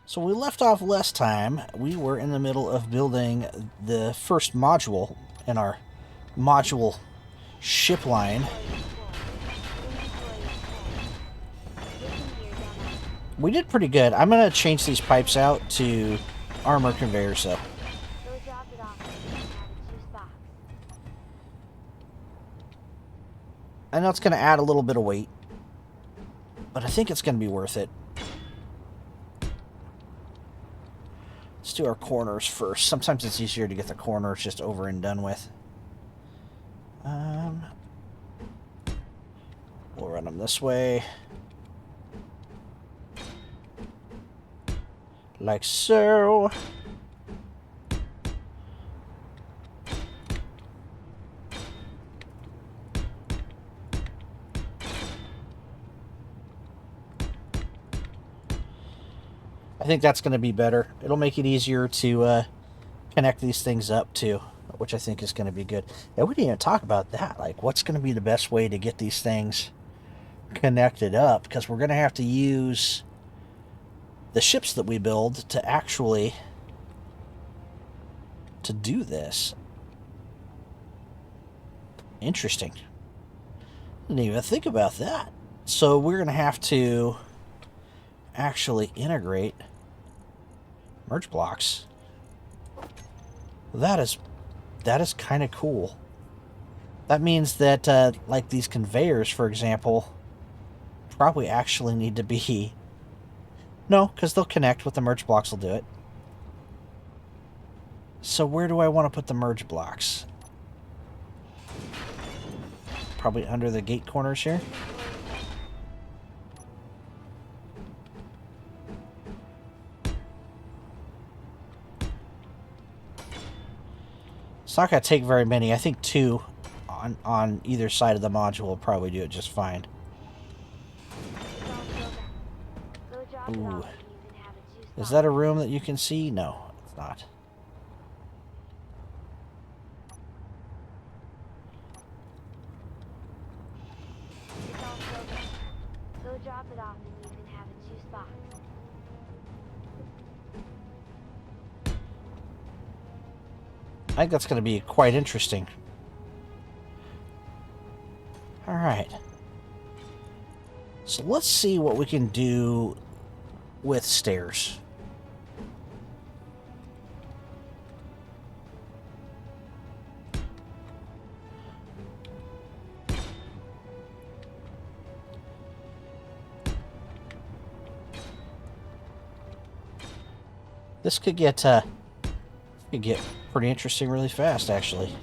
So we left off last time. We were in the middle of building the first module in our module ship line. We did pretty good. I'm going to change these pipes out to armor conveyors, though. I know it's going to add a little bit of weight, but I think it's going to be worth it. Let's do our corners first. Sometimes it's easier to get the corners just over and done with. We'll run them this way. Like so. I think that's going to be better. It'll make it easier to connect these things up too, which I think is going to be good. And we didn't even talk about that. Like, what's going to be the best way to get these things connected up? Because we're going to have to use the ships that we build to actually to do this. Interesting. Didn't even think about that. So we're going to have to actually integrate merge blocks. That is kind of cool. That means that like these conveyors, for example, probably actually need to be... No, because they'll connect with the merge blocks will do it. So where do I want to put the merge blocks? Probably under the gate corners here. It's not going to take very many. I think 2 on either side of the module will probably do it just fine. Ooh. Is that a room that you can see? No, it's not. Go drop it off and you can have it 2 spots. I think that's going to be quite interesting. Alright. So let's see what we can do with stairs. This could get pretty interesting really fast, actually.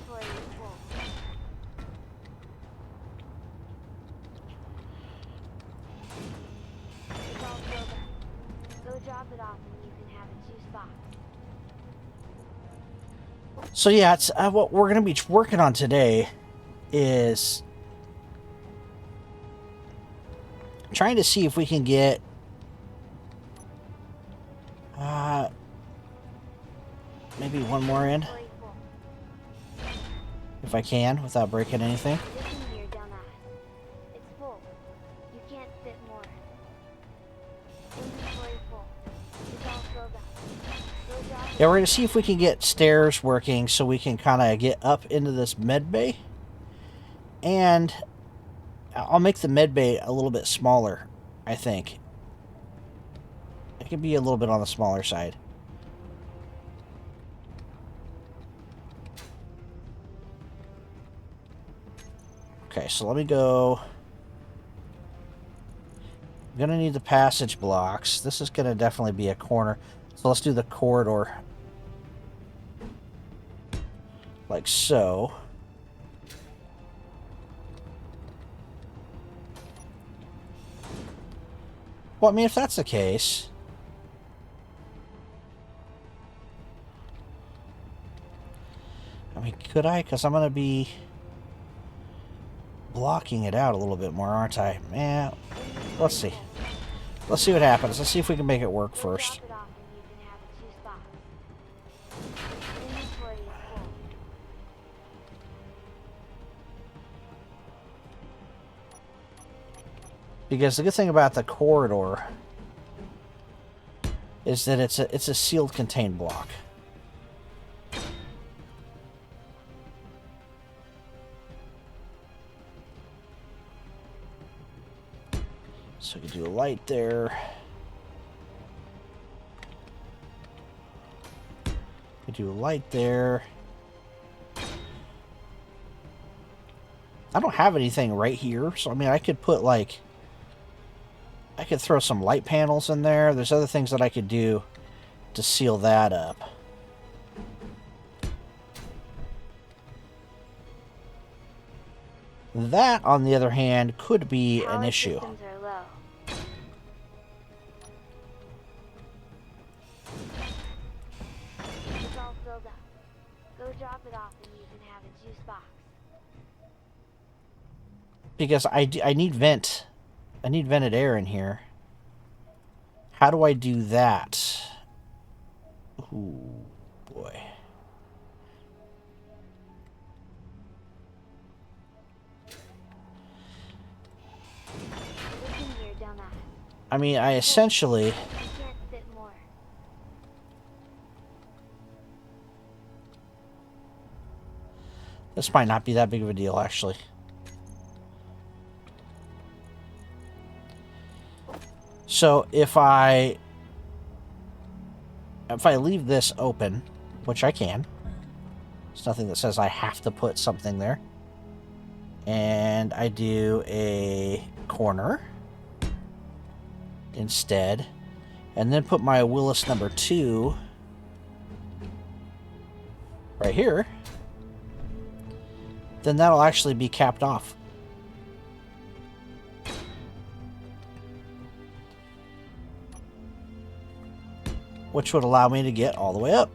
So yeah, it's what we're going to be working on today is trying to see if we can get maybe one more in, if I can, without breaking anything. Yeah, we're going to see if we can get stairs working so we can kind of get up into this medbay. And I'll make the medbay a little bit smaller, I think. It can be a little bit on the smaller side. Okay, so let me go. I'm going to need the passage blocks. This is going to definitely be a corner. So let's do the corridor. Like so. Well, I mean, if that's the case... I mean, could I? Because I'm going to be blocking it out a little bit more, aren't I? Yeah. Let's see. Let's see what happens. Let's see if we can make it work first. Because the good thing about the corridor is that it's a sealed contained block. So you do a light there. You do a light there. I don't have anything right here, so I mean I could put like I could throw some light panels in there. There's other things that I could do to seal that up. That, on the other hand, could be an issue. Systems are low. It's all filled up. Go drop it off and you can have a juice box. Because I need vent. I need vented air in here. How do I do that? Ooh, boy. Listen here, dumbass. I mean, I essentially... You can't fit more. This might not be that big of a deal, actually. So if I leave this open, which I can, there's nothing that says I have to put something there, and I do a corner instead, and then put my Willis number 2 right here, then that'll actually be capped off. Which would allow me to get all the way up.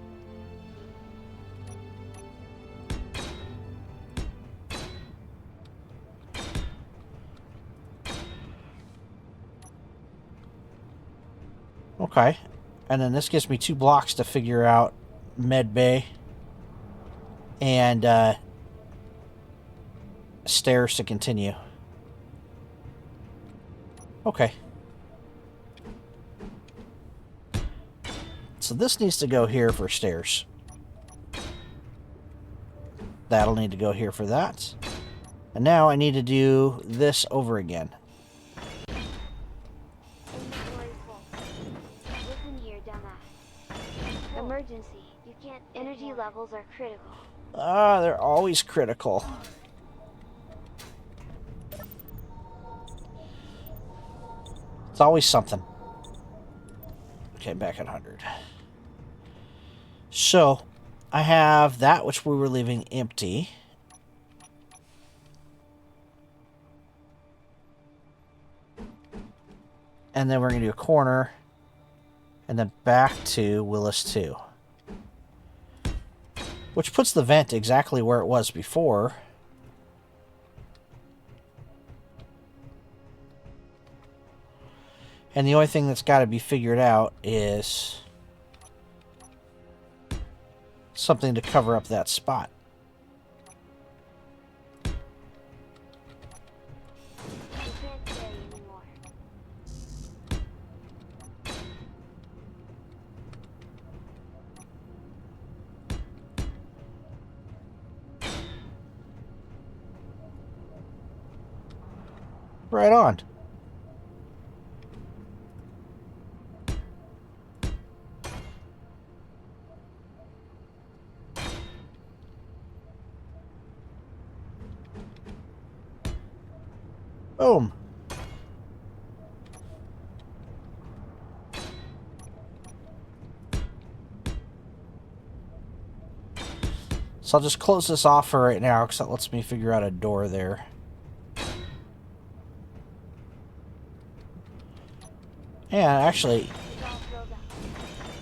Okay. And then this gives me 2 blocks to figure out medbay and stairs to continue. Okay. So this needs to go here for stairs. That'll need to go here for that. And now I need to do this over again. Inventory full. Listen here, dumbass. Emergency. You can't. Energy levels are critical. Ah, they're always critical. It's always something. Okay, back at 100. So, I have that which we were leaving empty. And then we're going to do a corner. And then back to Willis 2. Which puts the vent exactly where it was before. And the only thing that's got to be figured out is something to cover up that spot. You can't stay anymore. Right on. Boom. So I'll just close this off for right now because that lets me figure out a door there. And actually, It's all filled up.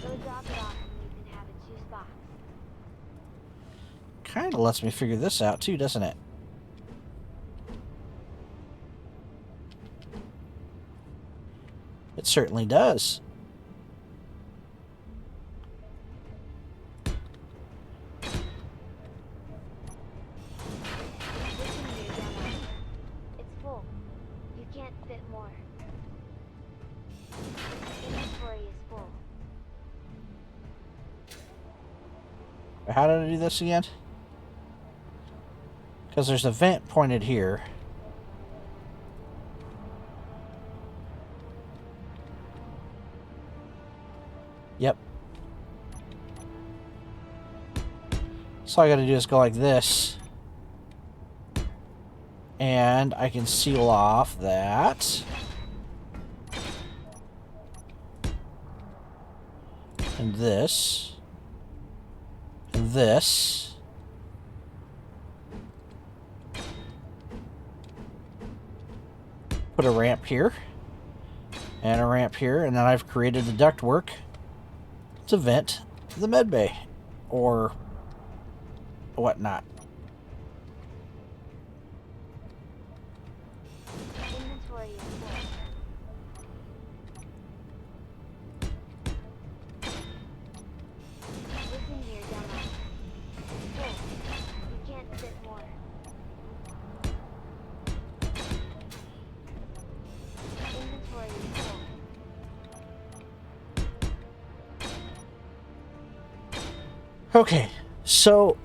Go drop it off and you can have a juice box. kind of lets me figure this out too, doesn't it? It certainly does. Listen here, dumbass. It's full. You can't fit more. Inventory is full. How did I do this again? Because there's a vent pointed here. Yep. So all I gotta do is go like this. And I can seal off that. And this. And this. Put a ramp here. And a ramp here. And then I've created the ductwork to vent the medbay. Or whatnot. Inventory is full. Listen here, dumbass. It's full. You can't fit more. Inventory is full. Okay, so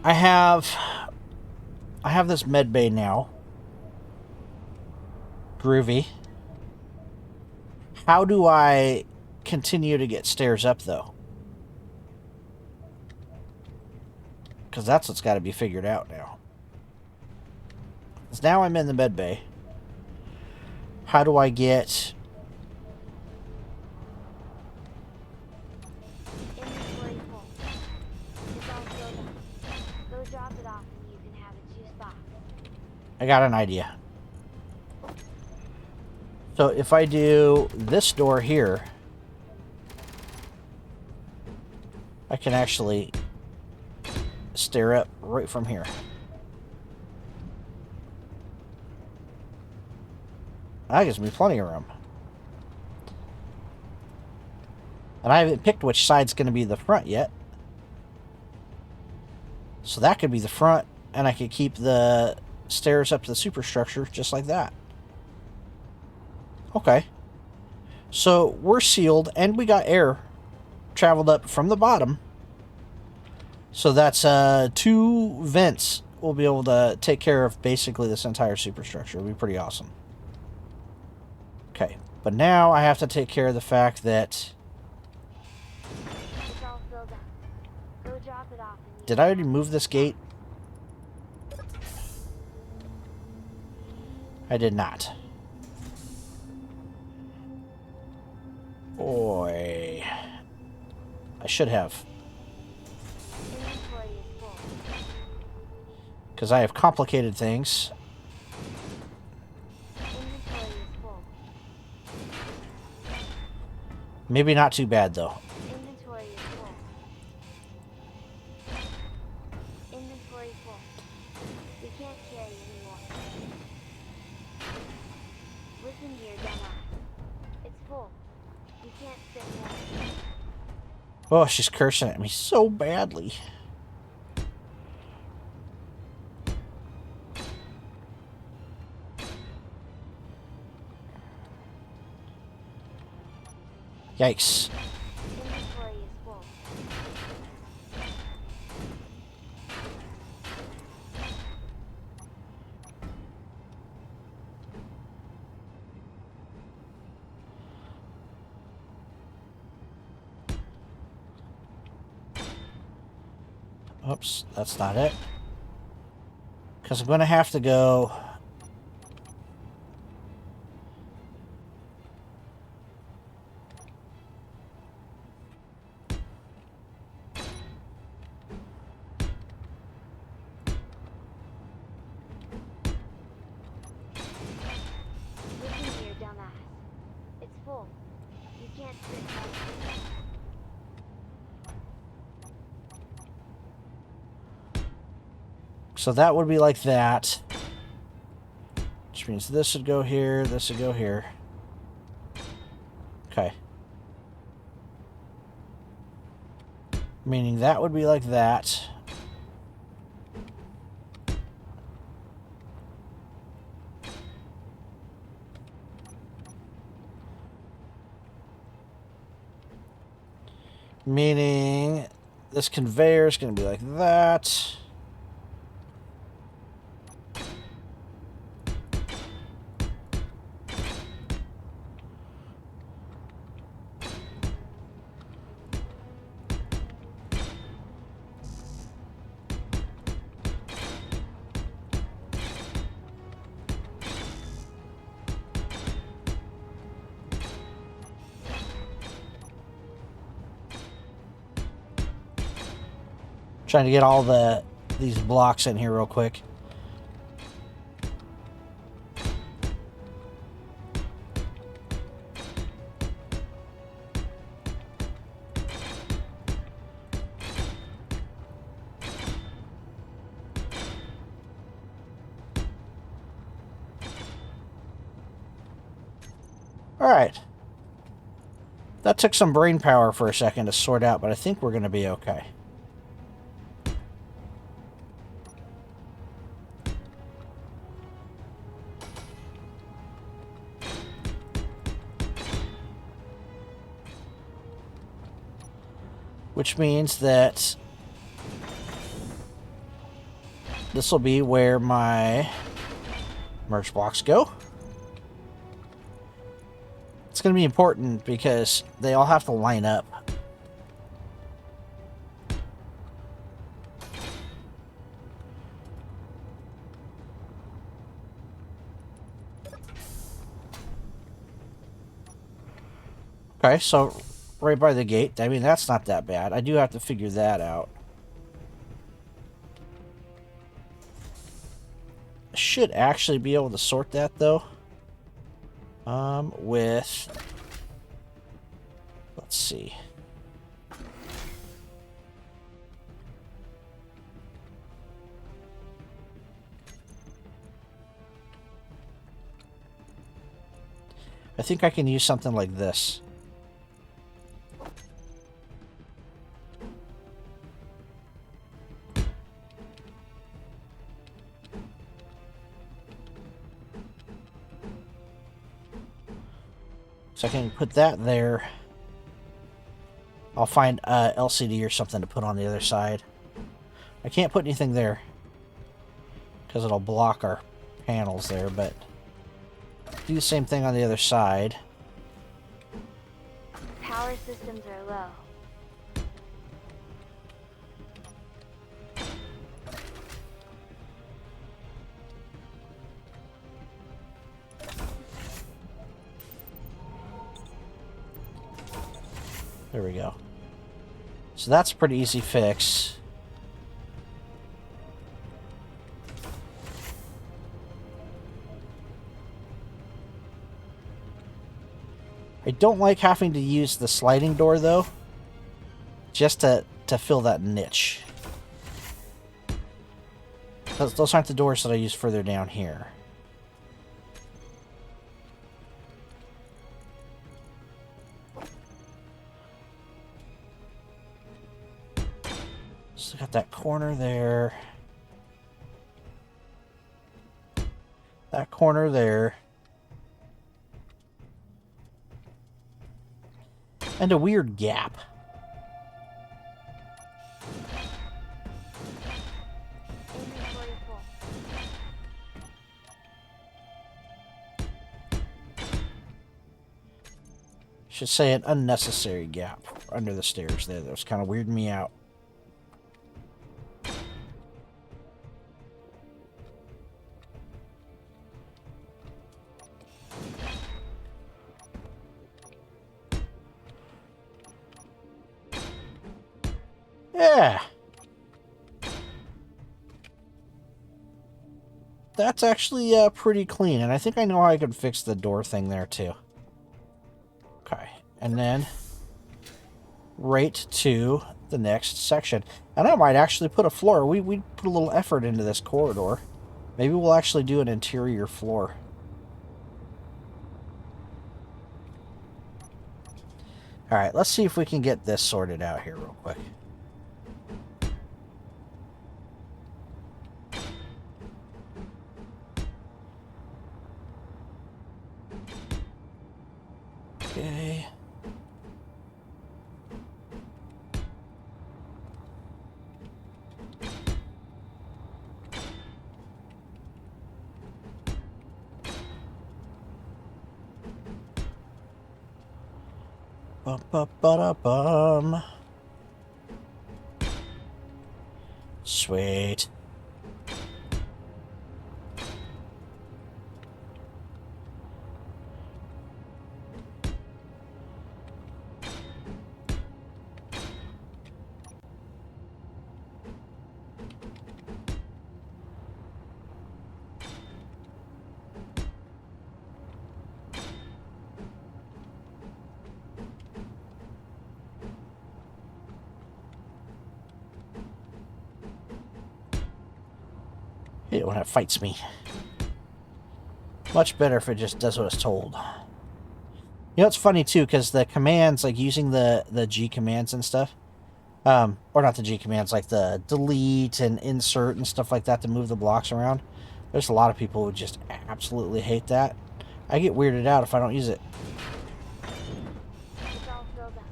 I have this medbay now. Groovy. How do I continue to get stairs up though? Because that's what's got to be figured out now. Because now I'm in the medbay. How do I get... Inventory full. It's all filled up. Go drop it off and you can have it juiced off. I got an idea. So if I do this door here, I can actually stair up right from here. That gives me plenty of room. And I haven't picked which side's going to be the front yet. So that could be the front, and I could keep the stairs up to the superstructure just like that. Okay. So we're sealed, and we got air traveled up from the bottom. So that's 2 vents. We'll be able to take care of basically this entire superstructure. It'll be pretty awesome. Okay, but now I have to take care of the fact that... It's all filled up. Go drop it off and you Did can I already have it move this juiced gate? off. I did not. Boy. I should have. Inventory is full. Because I have complicated things. Inventory is full. Maybe not too bad, though. Inventory is full. Inventory full. We can't carry anymore. Listen here, dumbass. It's full. You can't fit more. Oh, she's cursing at me so badly. Yikes. Inventory is full. Oops, that's not it. Because I'm going to have to go... Listen here, dumbass. It's full. You can't fit more. So that would be like that. Which means this would go here, this would go here. Okay. Meaning that would be like that. Meaning this conveyor is going to be like that. Trying to get all these blocks in here real quick. All right. That took some brain power for a second to sort out, but I think we're going to be okay. Which means that this will be where my merge blocks go. It's going to be important because they all have to line up. Okay, so right by the gate. I mean, that's not that bad. I do have to figure that out. I should actually be able to sort that, though. With... Let's see. I think I can use something like this. So I can put that there. I'll find LCD or something to put on the other side. I can't put anything there because it'll block our panels there, but do the same thing on the other side. Power systems are low. There we go. So that's a pretty easy fix. I don't like having to use the sliding door, though, just to fill that niche. Those aren't the doors that I use further down here. So got that corner there. That corner there. And a weird gap. Inventory full. Should say an unnecessary gap under the stairs there. That was kind of weirding me out. Yeah. That's actually pretty clean, and I think I know how I could fix the door thing there too. Okay, and then right to the next section. And I might actually put a floor. We put a little effort into this corridor. Maybe we'll actually do an interior floor. Alright, let's see if we can get this sorted out here real quick. Okay. Ba-ba-ba-da-bum. Sweet. I hate it when it fights me. Much better if it just does what it's told. You know, it's funny too, because the commands, like using the G commands and stuff, or not the G commands, like the delete and insert and stuff like that to move the blocks around. There's a lot of people who just absolutely hate that. I get weirded out if I don't use it. It's all filled up.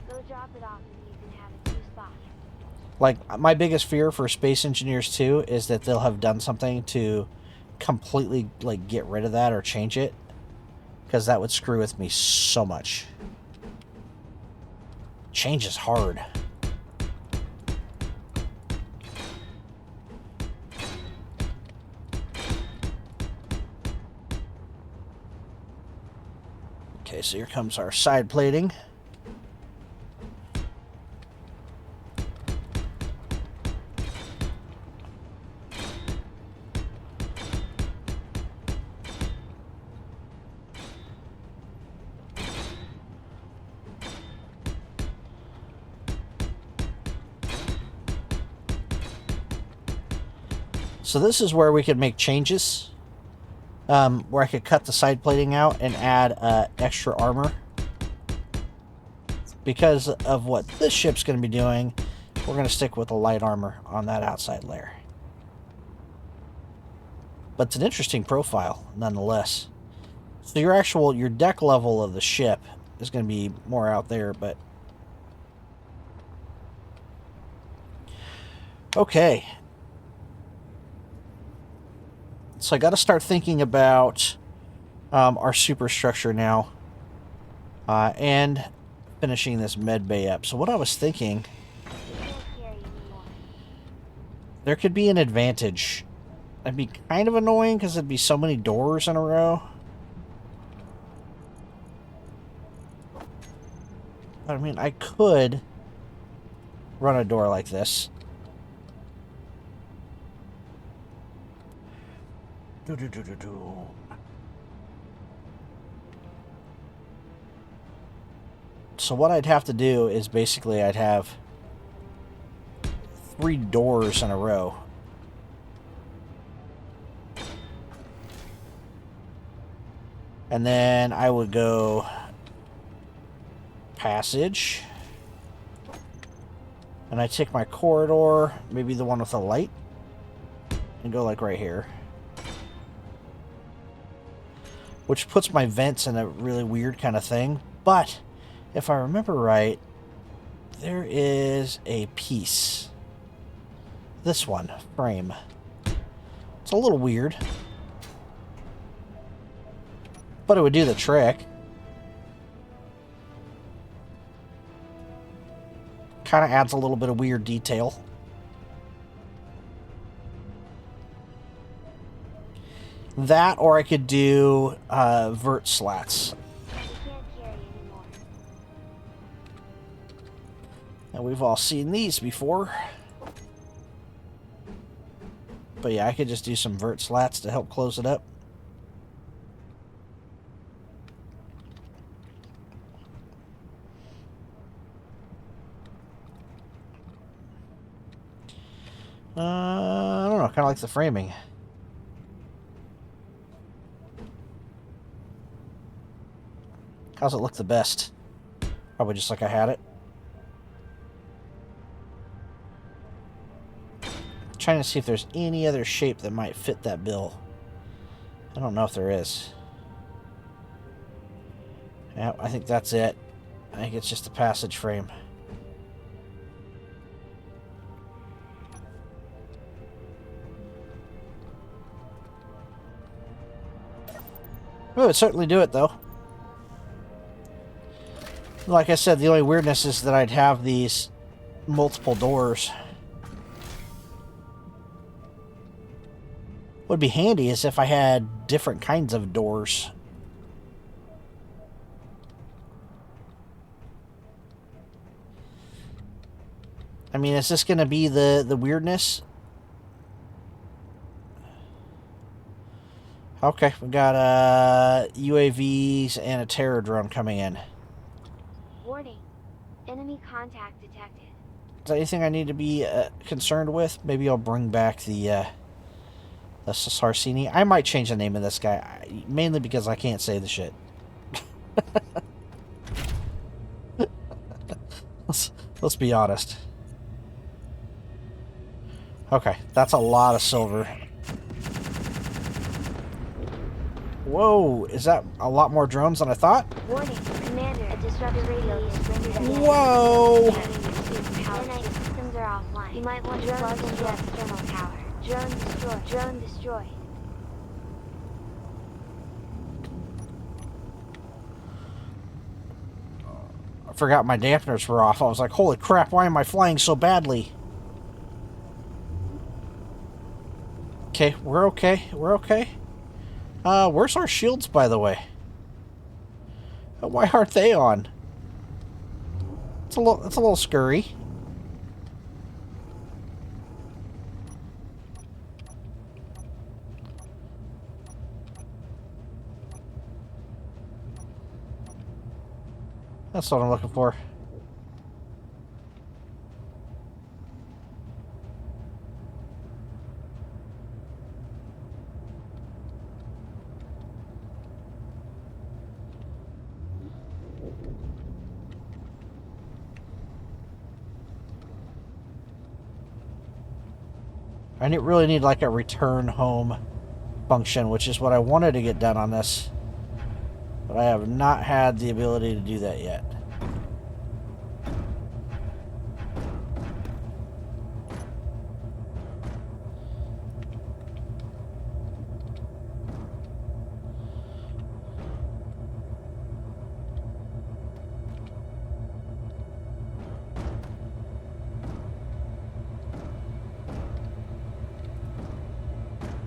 Go drop it off and you can have it 2 spots. Like, my biggest fear for Space Engineers 2 is that they'll have done something to completely, like, get rid of that or change it. Because that would screw with me so much. Change is hard. Okay, so here comes our side plating. So this is where we could make changes. Where I could cut the side plating out and add extra armor. Because of what this ship's going to be doing, we're going to stick with the light armor on that outside layer. But it's an interesting profile, nonetheless. So your deck level of the ship is going to be more out there, but... Okay. So I got to start thinking about our superstructure now, and finishing this medbay up. So what I was thinking, there could be an advantage. That'd be kind of annoying because it'd be so many doors in a row. I mean, I could run a door like this. So what I'd have to do is basically I'd have 3 doors in a row. And then I would go passage. And I take my corridor, maybe the one with the light, and go like right here. Which puts my vents in a really weird kind of thing. But if I remember right, there is a piece. This one, frame. It's a little weird, but it would do the trick. Kind of adds a little bit of weird detail. That, or I could do vert slats. And we've all seen these before. But yeah, I could just do some vert slats to help close it up. I don't know, kind of like the framing. How's it look the best? Probably just like I had it. Trying to see if there's any other shape that might fit that bill. I don't know if there is. Yeah, I think that's it. I think it's just a passage frame. Well, it would certainly do it, though. Like I said, the only weirdness is that I'd have these multiple doors. What would be handy is if I had different kinds of doors. I mean, is this going to be the weirdness? Okay, we got UAVs and a terror drone coming in. Warning. Enemy contact detected. Is there anything I need to be concerned with? Maybe I'll bring back the Sarsini. I might change the name of this guy, mainly because I can't say the shit. let's be honest. Okay, that's a lot of silver. Whoa, is that a lot more drones than I thought? Warning, Commander, a disrupted radio is rendered again. Whoa! Power systems are offline. You might want to plug into external power. Drone destroyed. Drone destroyed. I forgot my dampeners were off. I was like, holy crap, why am I flying so badly? Okay, we're okay. We're okay. Where's our shields, by the way? Why aren't they on? It's a little scurry. That's what I'm looking for. I really need like a return home function, which is what I wanted to get done on this. But I have not had the ability to do that yet.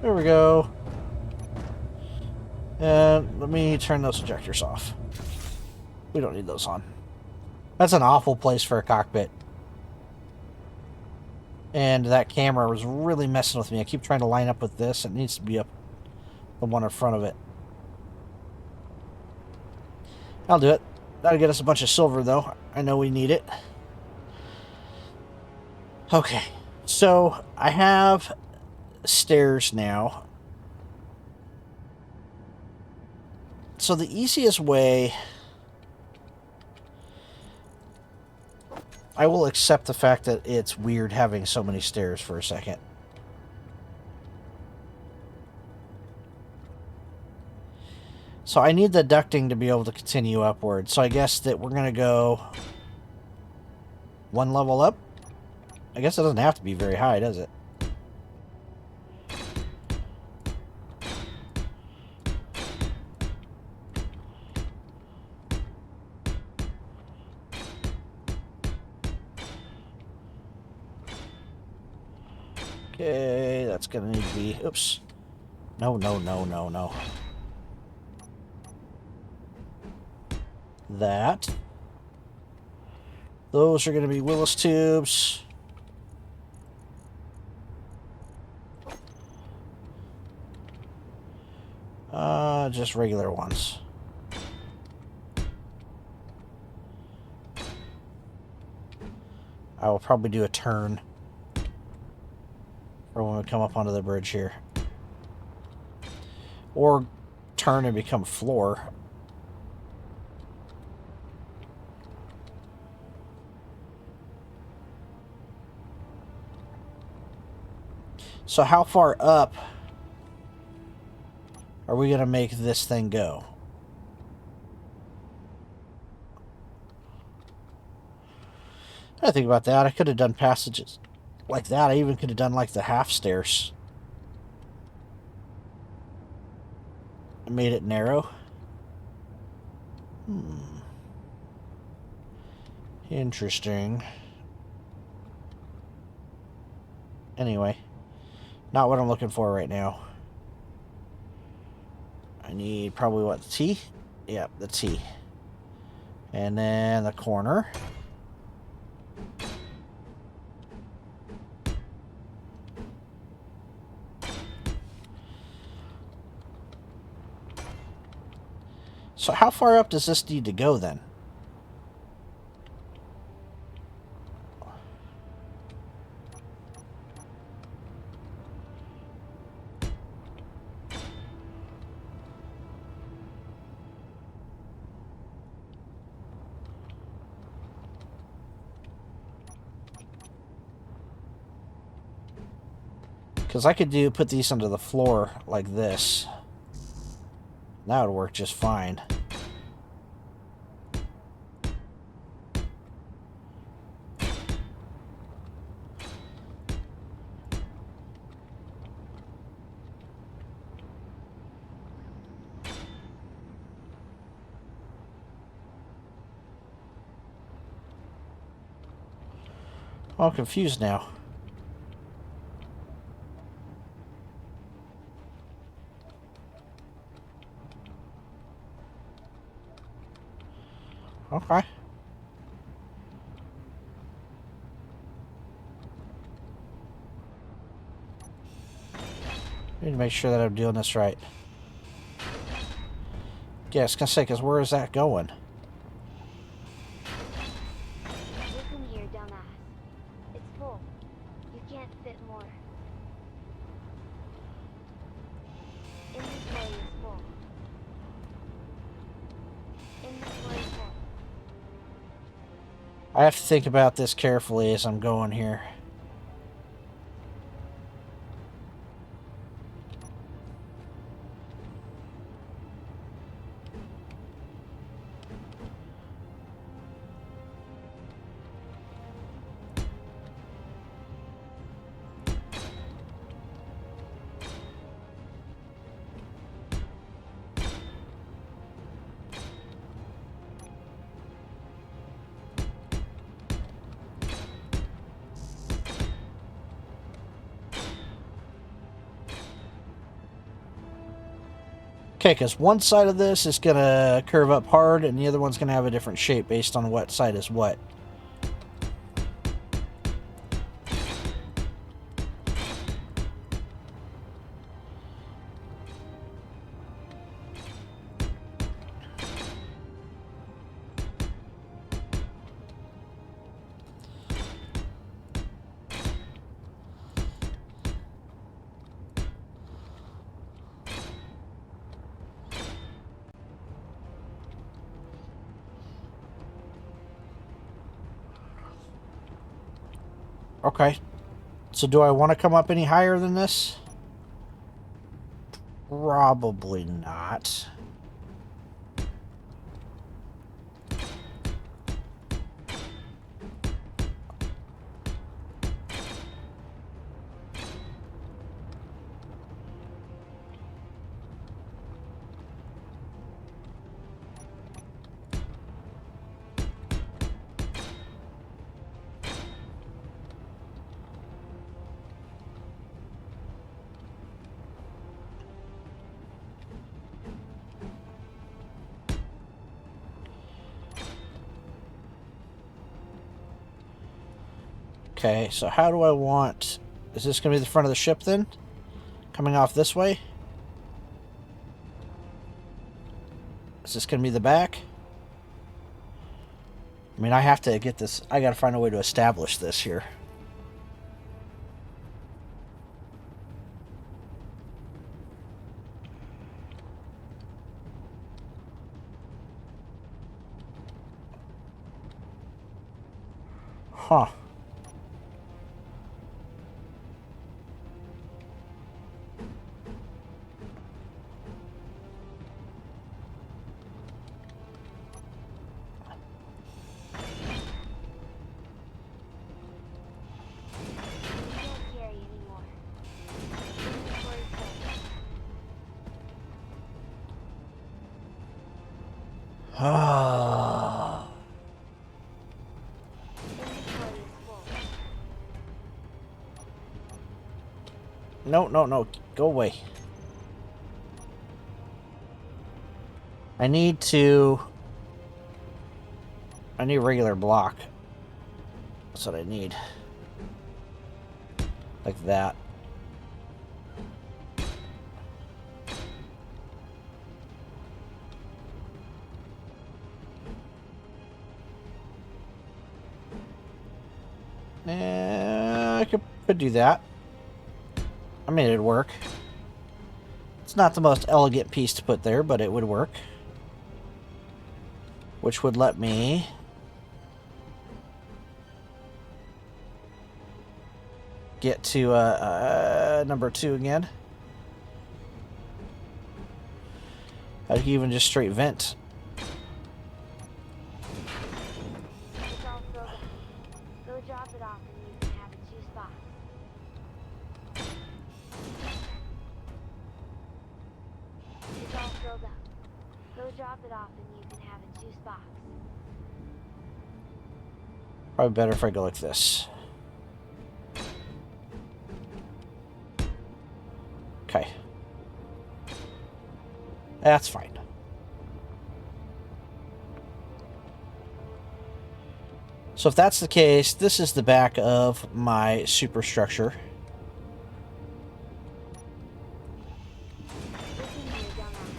There we go. And let me turn those ejectors off. We don't need those on. That's an awful place for a cockpit. And that camera was really messing with me. I keep trying to line up with this. It needs to be up the one in front of it. I'll do it. That'll get us a bunch of silver, though. I know we need it. Okay. So, I have stairs now. So the easiest way, I will accept the fact that it's weird having so many stairs for a second. So I need the ducting to be able to continue upward. So I guess that we're going to go one level up. I guess it doesn't have to be very high, does it? Okay, that's gonna need to be... Oops. No. That. Those are gonna be Willis tubes. Just regular ones. I will probably do a turn or when we come up onto the bridge here. Or turn and become floor. So how far up are we going to make this thing go? I think about that. I could have done passages like that. I even could have done like the half stairs. I made it narrow. Interesting. Anyway, not what I'm looking for right now. I need probably what, the T? Yep, the T. And then the corner. So how far up does this need to go then? Because I could put these under the floor like this. That would work just fine. I'm confused now. Okay. Need to make sure that I'm doing this right. Yeah, I was gonna say, because where is that going? Listen here, dumbass. It's full. You can't fit more. Inventory is full. Inventory full. I have to think about this carefully as I'm going here. Okay, because one side of this is going to curve up hard, and the other one's going to have a different shape based on what side is what. Okay. So do I want to come up any higher than this? Probably not. Okay, so how do I want... Is this going to be the front of the ship then? Coming off this way? Is this going to be the back? I mean, I have to get this... I got to find a way to establish this here. Huh. No, no, no. Go away. I need a regular block. That's what I need. Like that. I could do that. I mean, it'd work. It's not the most elegant piece to put there, but it would work. Which would let me get to number 2 again. I could even just straight vent. It's all filled up. Go drop it off and you can have it 2 spots. It's all filled up. Go drop it off and you can have it 2 spots. Probably better if I go like this. Okay. That's fine. So if that's the case, this is the back of my superstructure. Listen here, dumbass.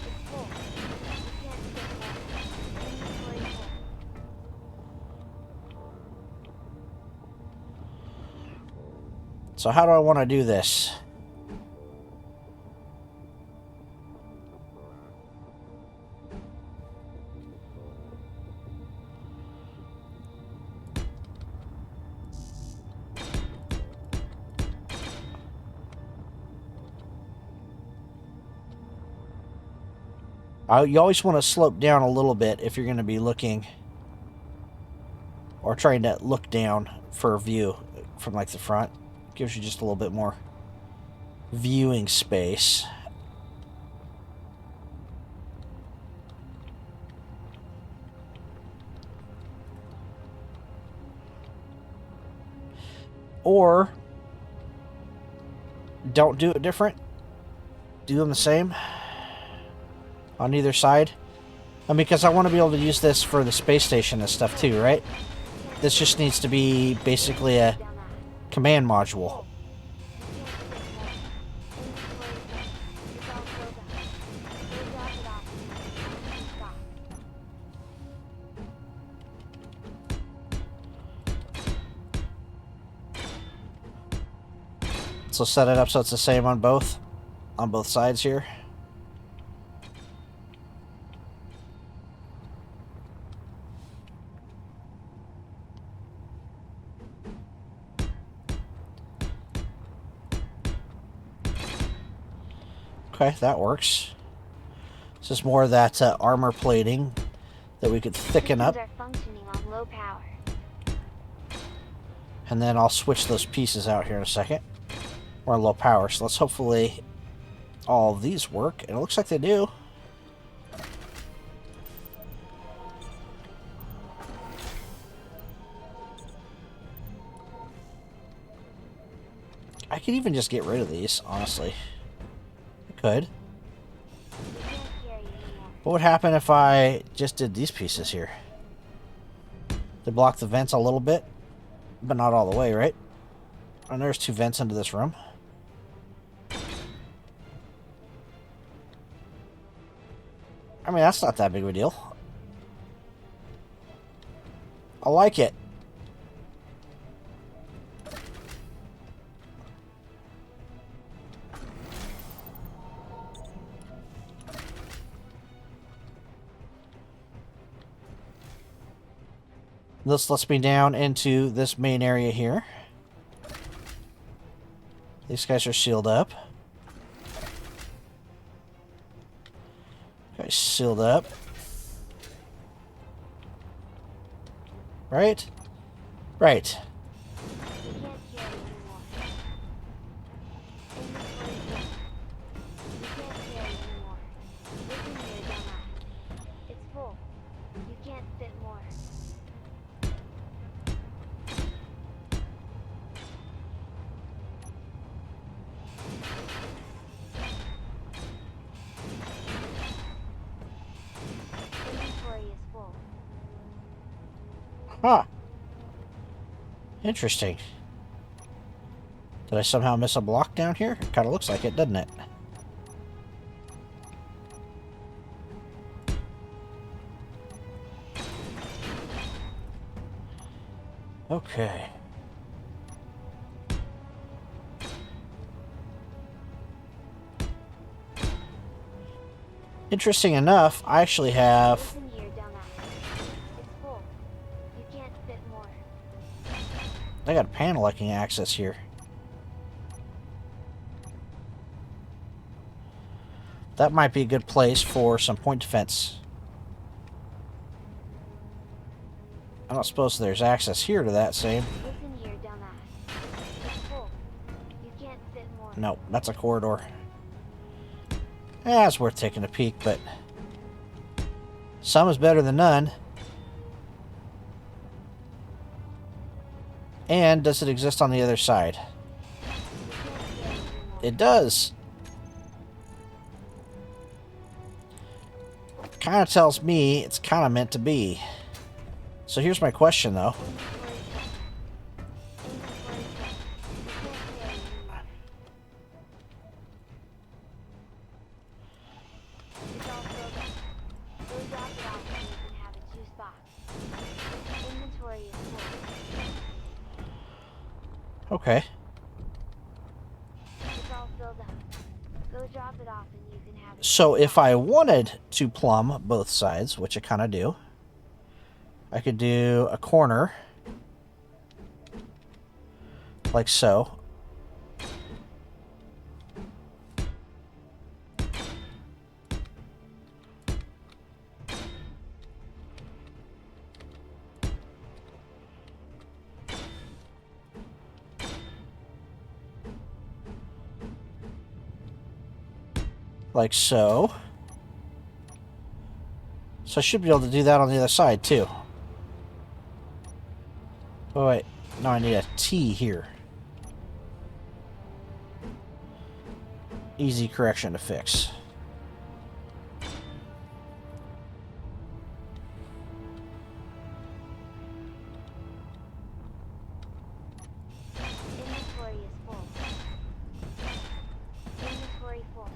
It's full. You can't fit more. Inventory full. So how do I want to do this? You always want to slope down a little bit if you're going to be looking or trying to look down for a view from like the front. Gives you just a little bit more viewing space. Or don't do it different. Do them the same on either side. And because I want to be able to use this for the space station and stuff too, right? This just needs to be basically a command module. So set it up so it's the same on both sides here. Okay, that works. This is more of that armor plating that we could thicken up. Systems are functioning on low power. And then I'll switch those pieces out here in a second. We're on low power, so let's hopefully all of these work. And it looks like they do. I could even just get rid of these, honestly. I could. What would happen if I just did these pieces here? They block the vents a little bit, but not all the way, right? And there's 2 vents into this room. I mean, that's not that big of a deal. I like it. This lets me down into this main area here. These guys are sealed up. Guys sealed up. Right? Right. You can't carry anymore. Inventory full. You can't carry anymore. Listen here, dumbass. It's full. You can't fit more. Huh. Interesting. Did I somehow miss a block down here? Kind of looks like it, doesn't it? Okay. Interesting enough, I actually have... Listen here, dumbass. It's full. You can't fit more. I got a panel I can access here. That might be a good place for some point defense. I don't suppose there's access here to that same. Listen here, dumbass. It's full. You can't fit more. No, that's a corridor. Yeah, it's worth taking a peek, but some is better than none. And does it exist on the other side? You can't fit anymore. It does. Kind of tells me it's kind of meant to be. So here's my question, though. Okay. It's all filled up. Go drop it off and you can have it. So if I wanted to plumb both sides, which I kind of do, I could do a corner like so. Like so. So I should be able to do that on the other side too. Oh wait, no, I need a T here. Easy correction to fix. Inventory is full. Inventory full.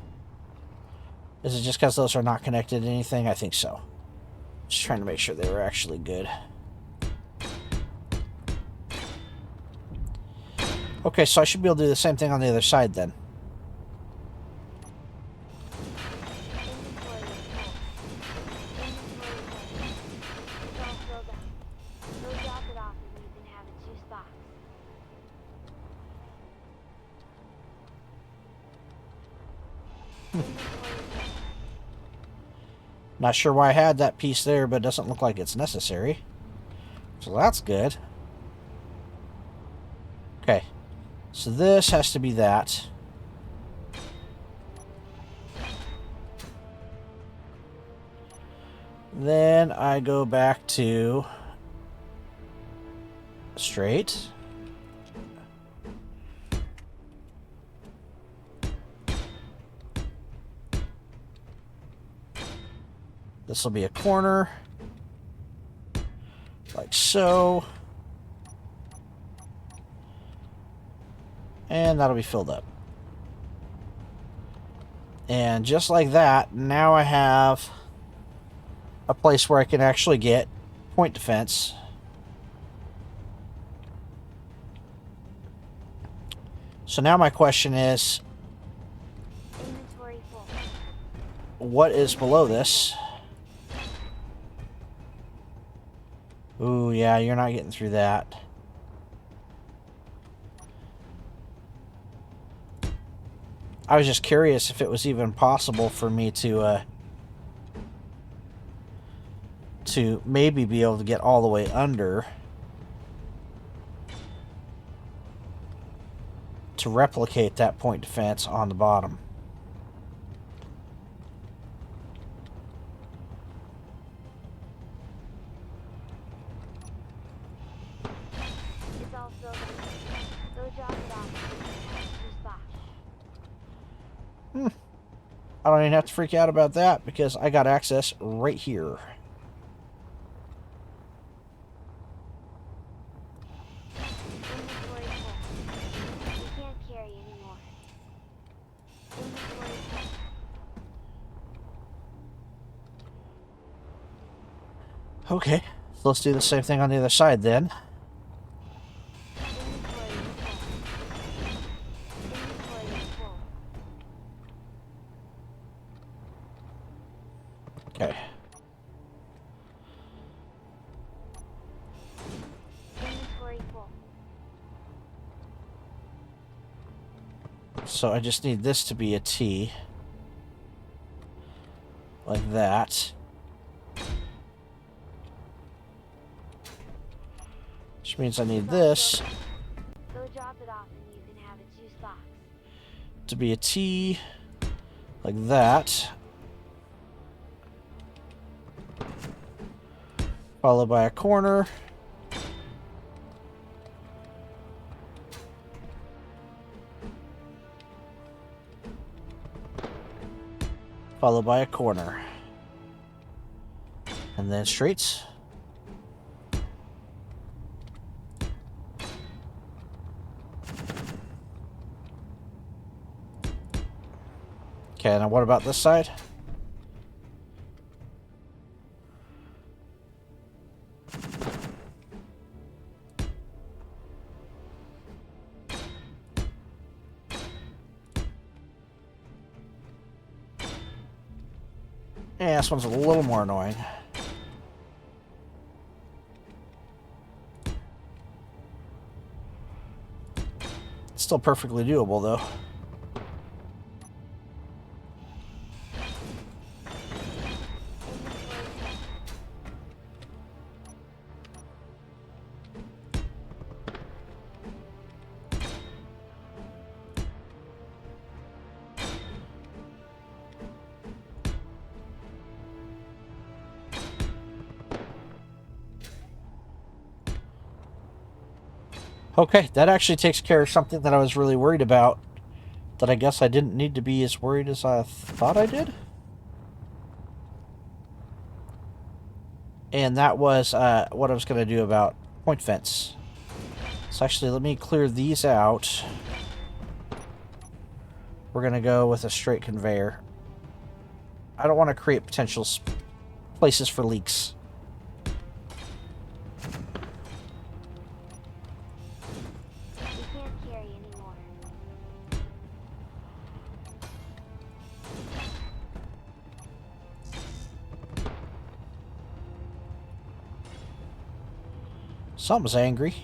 Is it just because those are not connected to anything? I think so. Just trying to make sure they were actually good. Okay, so I should be able to do the same thing on the other side then. Inventory is full. Inventory full. It's all filled up. Go drop it off and you can have a juice box. Inventory full. Not sure why I had that piece there, but it doesn't look like it's necessary. So that's good. Okay. So this has to be that. Then I go back to straight. This will be a corner, like so. And that'll be filled up. And just like that, now I have a place where I can actually get point defense. So now my question is, Inventory full. what is below this? Ooh, yeah, you're not getting through that. I was just curious if it was even possible for me to maybe be able to get all the way under to replicate that point defense on the bottom. It's all filled up. Go drop it off and you can have a juice box. I don't even have to freak out about that because I got access right here. Okay, so let's do the same thing on the other side then. Inventory is full. Inventory is full. Okay. Inventory full. So I just need this to be a T. Like that. Which means I need this Go drop it off and you can have a juice box. to be a T. Like that. Followed by a corner. Followed by a corner. And then straights. Okay, now what about this side? Yeah, this one's a little more annoying. It's still perfectly doable, though. Okay, that actually takes care of something that I was really worried about. That I guess I didn't need to be as worried as I thought I did. And that was what I was going to do about point fence. So actually, let me clear these out. We're going to go with a straight conveyor. I don't want to create potential places for leaks. We can't carry anymore. Something's angry.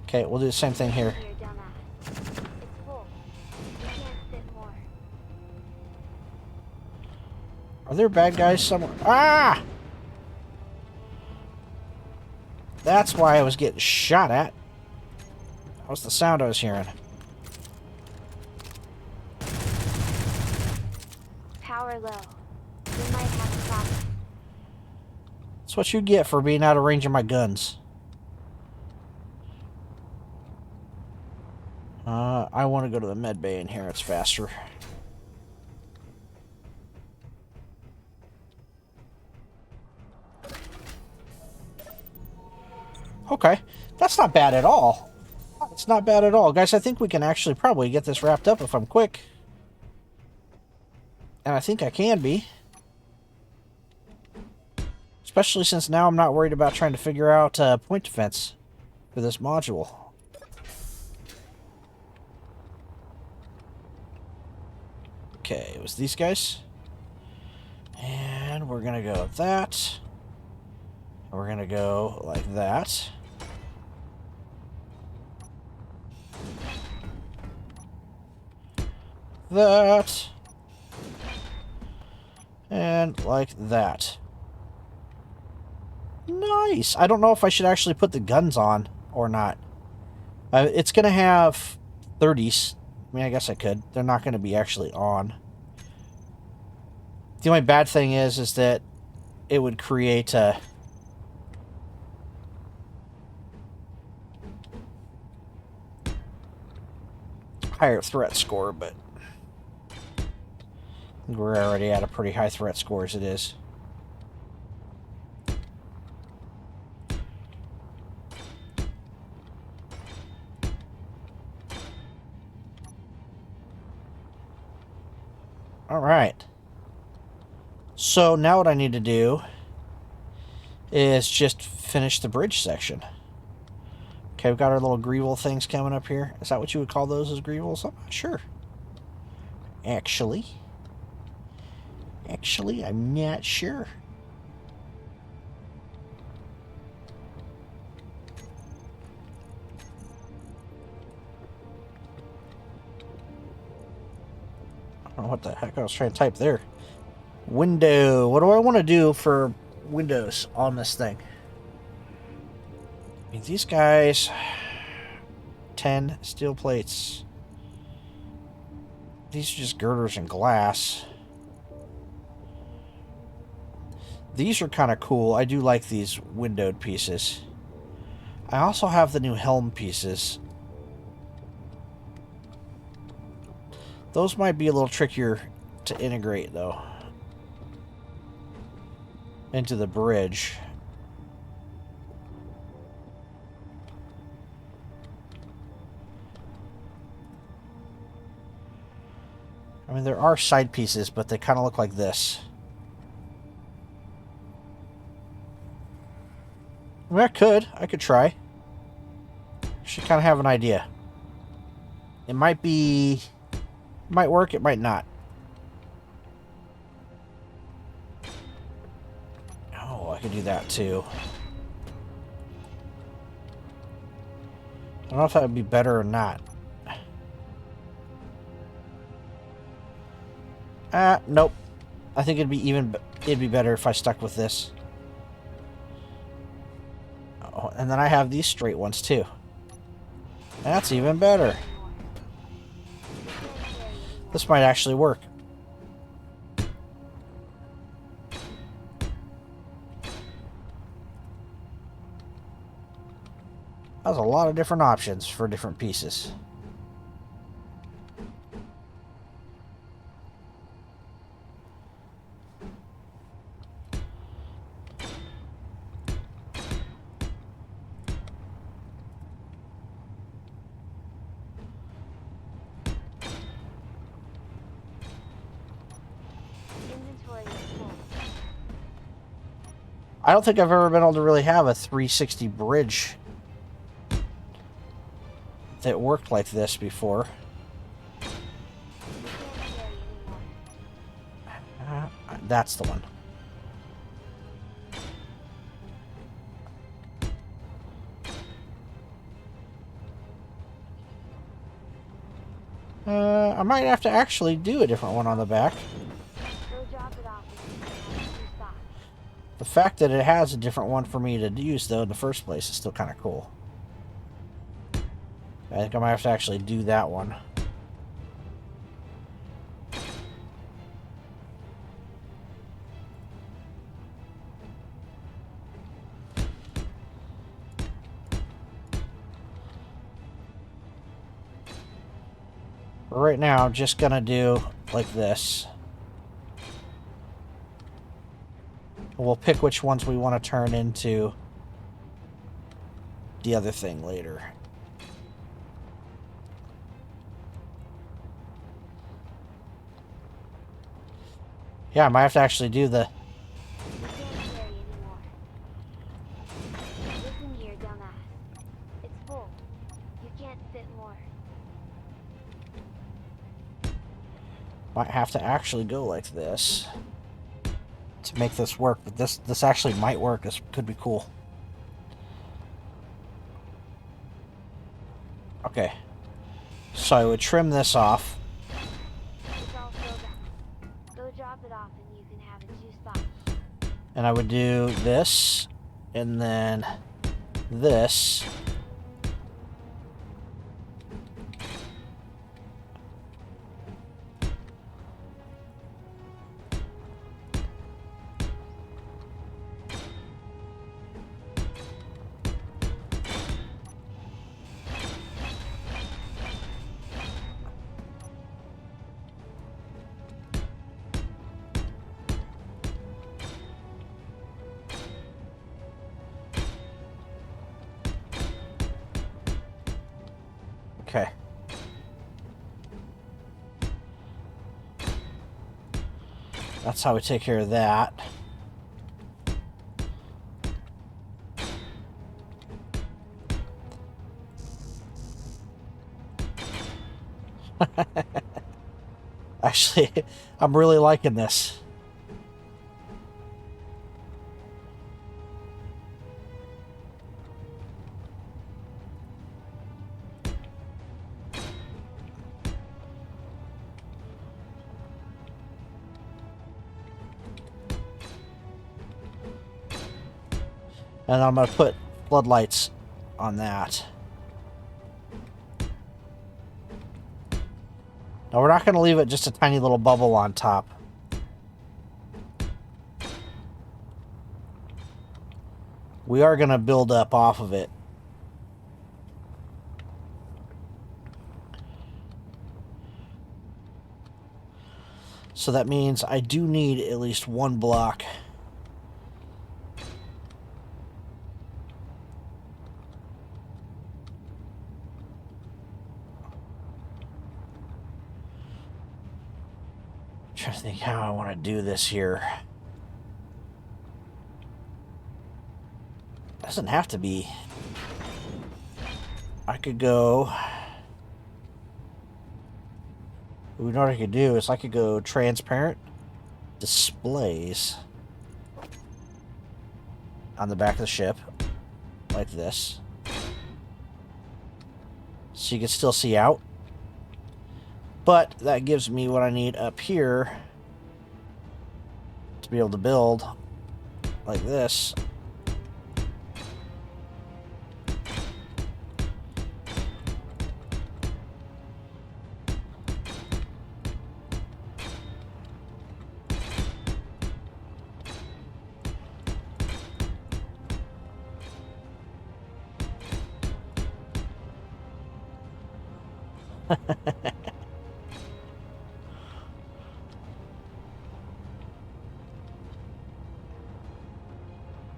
Okay, we'll do the same thing here. Here, dumbass. It's full. We can't fit more. Are there bad guys somewhere? Ah! That's why I was getting shot at. That was the sound I was hearing. Power low. We might have a problem. That's what you get for being out of range of my guns. I want to go to the medbay in here. It's faster. Okay. That's not bad at all. It's not bad at all. Guys, I think we can actually probably get this wrapped up if I'm quick. And I think I can be. Especially since now I'm not worried about trying to figure out point defense for this module. Okay, it was these guys. And we're going to go with that. We're going to go like that. That. And like that. Nice. I don't know if I should actually put the guns on or not. It's going to have 30s. I mean, I guess I could. They're not going to be actually on. The only bad thing is that it would create a higher threat score, but we're already at a pretty high threat score as it is. All right. So now what I need to do is just finish the bridge section. Okay, we've got our little greeble things coming up here. Is that what you would call those, as greebles? I'm not sure. Actually, I'm not sure. I don't know what the heck I was trying to type there. Window. What do I want to do for windows on this thing? I mean, these guys... 10 steel plates. These are just girders and glass. These are kind of cool. I do like these windowed pieces. I also have the new helm pieces. Those might be a little trickier to integrate, though, into the bridge. I mean, there are side pieces, but they kind of look like this. I mean, I could try. Should kind of have an idea. It might work, it might not. Oh, I could do that too. I don't know if that would be better or not. Nope. I think it'd be better if I stuck with this. Oh, and then I have these straight ones too. That's even better. This might actually work. That's a lot of different options for different pieces. I don't think I've ever been able to really have a 360 bridge that worked like this before. That's the one. I might have to actually do a different one on the back. The fact that it has a different one for me to use, though, in the first place is still kind of cool. I think I might have to actually do that one. But right now, I'm just going to do like this. We'll pick which ones we want to turn into the other thing later. Yeah, I might have to actually do the... Listen here, dumbass. It's full. You can't fit more. Might have to actually go like this to make this work, but this actually might work. This could be cool. Okay, so I would trim this off. It's all filled up. Go drop it off and you can have it 2 spots. And I would do this, and then this. Okay. That's how we take care of that. Actually, I'm really liking this. And I'm going to put floodlights on that. Now, we're not going to leave it just a tiny little bubble on top. We are going to build up off of it. So that means I do need at least one block. Trying to think how I want to do this here. Doesn't have to be. I could go. You know what I could do is I could go transparent displays on the back of the ship, like this, so you can still see out. But that gives me what I need up here to be able to build like this.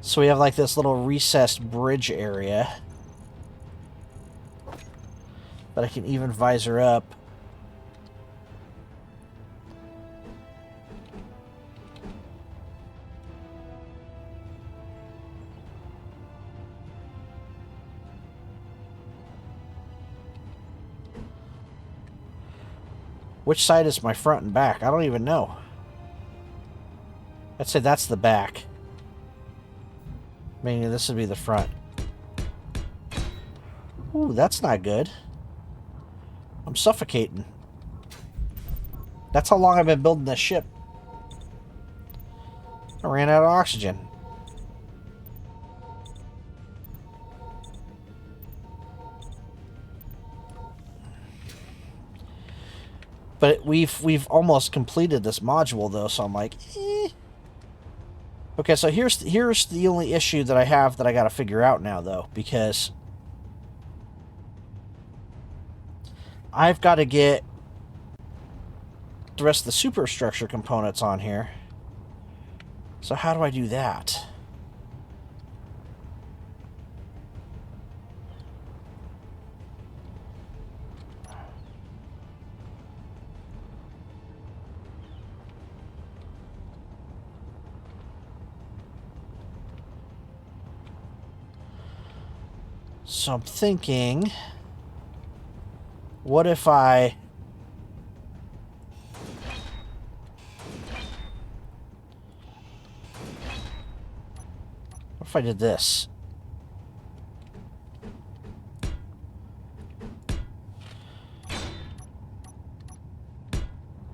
So we have like this little recessed bridge area that I can even visor up. Which side is my front and back? I don't even know. I'd say that's the back. Meaning this would be the front. Ooh, that's not good. I'm suffocating. That's how long I've been building this ship. I ran out of oxygen. But we've almost completed this module though, so I'm like, eh. Okay, so here's the only issue that I have that I got to figure out now though, because I've got to get the rest of the superstructure components on here. So how do I do that? So I'm thinking, what if I... What if I did this?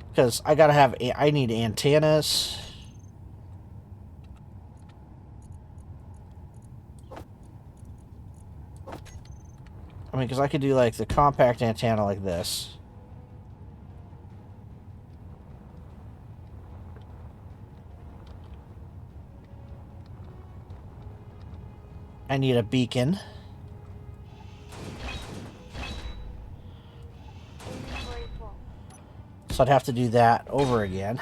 Because I gotta have... I need antennas. I mean, because I could do like the compact antenna like this. I need a beacon. So I'd have to do that over again.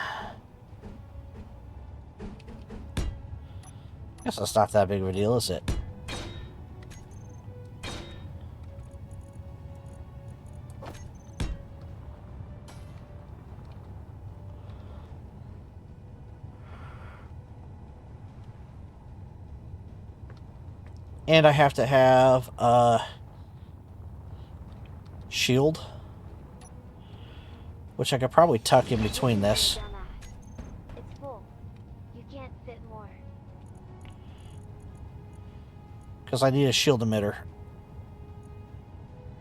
Guess that's not that big of a deal, is it? And I have to have a shield, which I could probably tuck in between this. It's full. You can't fit more. Because I need a shield emitter.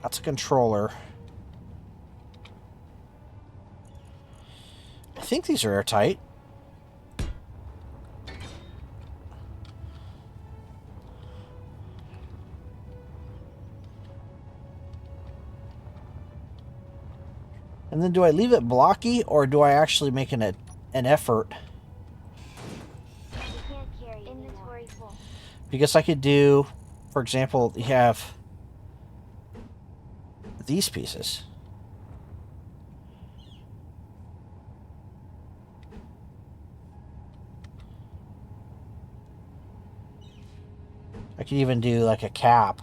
That's a controller. I think these are airtight. And then do I leave it blocky, or do I actually make an effort? You can't carry inventory full. Because I could do, for example, you have these pieces. I could even do like a cap.